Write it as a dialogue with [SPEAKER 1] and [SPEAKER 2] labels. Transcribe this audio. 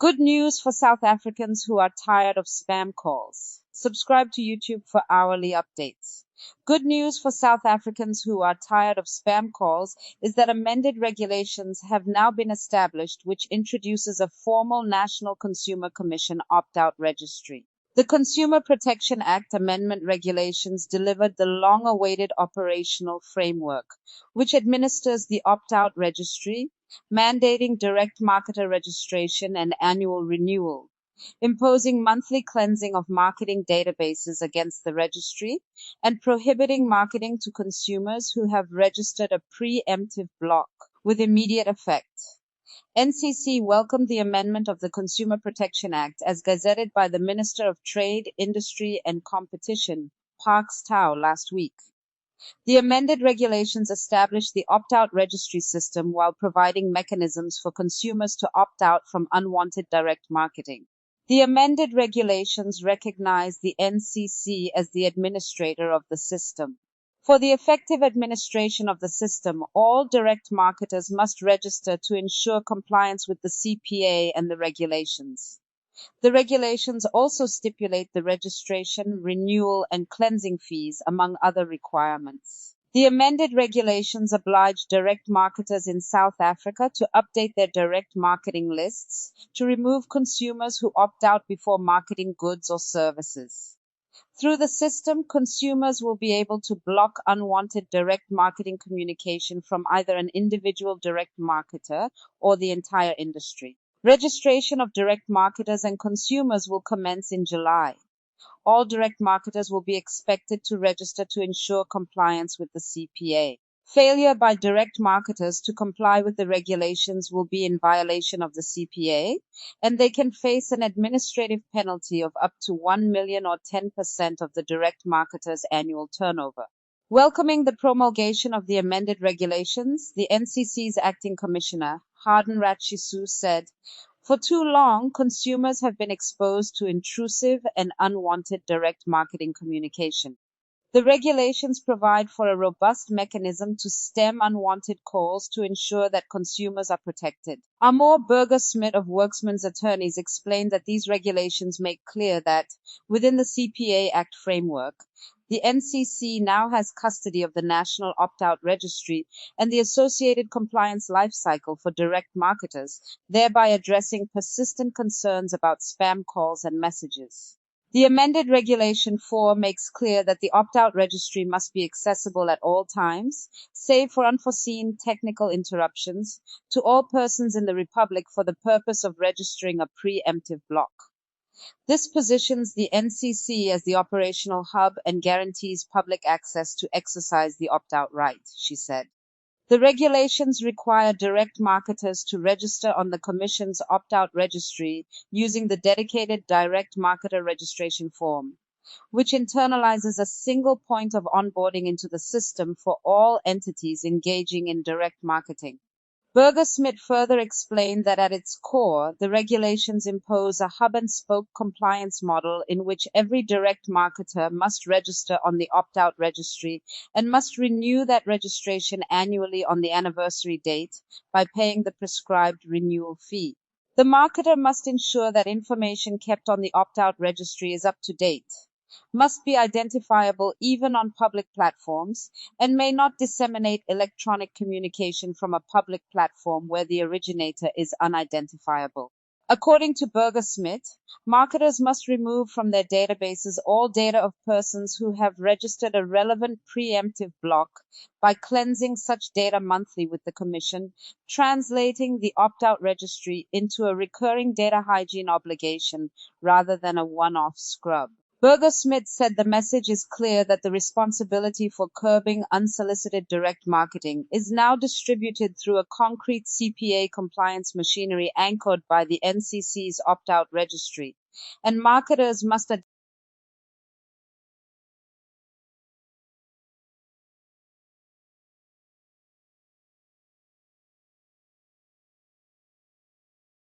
[SPEAKER 1] Good news for South Africans who are tired of spam calls. Subscribe to YouTube for hourly updates. Good news for South Africans who are tired of spam calls is that amended regulations have now been established, which introduces a formal National Consumer Commission opt-out registry. The Consumer Protection Act amendment regulations delivered the long-awaited operational framework, which administers the opt-out registry, mandating direct marketer registration and annual renewal, imposing monthly cleansing of marketing databases against the registry, and prohibiting marketing to consumers who have registered a preemptive block with immediate effect. NCC welcomed the amendment of the Consumer Protection Act as gazetted by the Minister of Trade, Industry and Competition, Parks Tau, last week. The amended regulations establish the opt-out registry system while providing mechanisms for consumers to opt out from unwanted direct marketing. The amended regulations recognize the NCC as the administrator of the system. For the effective administration of the system, all direct marketers must register to ensure compliance with the CPA and the regulations. The regulations also stipulate the registration, renewal, and cleansing fees, among other requirements. The amended regulations oblige direct marketers in South Africa to update their direct marketing lists to remove consumers who opt out before marketing goods or services. Through the system, consumers will be able to block unwanted direct marketing communication from either an individual direct marketer or the entire industry. Registration of direct marketers and consumers will commence in July. All direct marketers will be expected to register to ensure compliance with the CPA. Failure by direct marketers to comply with the regulations will be in violation of the CPA, and they can face an administrative penalty of up to 1 million or 10% of the direct marketer's annual turnover. Welcoming the promulgation of the amended regulations, the NCC's acting commissioner, Harden Ratchisou, said, "For too long, consumers have been exposed to intrusive and unwanted direct marketing communication. The regulations provide for a robust mechanism to stem unwanted calls to ensure that consumers are protected." Amor Burger-Smith of Worksman's Attorneys explained that these regulations make clear that, within the CPA Act framework, the NCC now has custody of the National Opt-out Registry and the associated compliance lifecycle for direct marketers, thereby addressing persistent concerns about spam calls and messages. The amended Regulation 4 makes clear that the opt-out registry must be accessible at all times, save for unforeseen technical interruptions, to all persons in the Republic for the purpose of registering a preemptive block. This positions the NCC as the operational hub and guarantees public access to exercise the opt-out right, she said. The regulations require direct marketers to register on the Commission's opt-out registry using the dedicated direct marketer registration form, which internalizes a single point of onboarding into the system for all entities engaging in direct marketing. Burger-Smith further explained that at its core, the regulations impose a hub-and-spoke compliance model in which every direct marketer must register on the opt-out registry and must renew that registration annually on the anniversary date by paying the prescribed renewal fee. The marketer must ensure that information kept on the opt-out registry is up to date, must be identifiable even on public platforms, and may not disseminate electronic communication from a public platform where the originator is unidentifiable. According to Burger-Smith, marketers must remove from their databases all data of persons who have registered a relevant preemptive block by cleansing such data monthly with the Commission, translating the opt-out registry into a recurring data hygiene obligation rather than a one-off scrub. Burger-Smith said the message is clear that the responsibility for curbing unsolicited direct marketing is now distributed through a concrete CPA compliance machinery anchored by the NCC's opt-out registry, and marketers must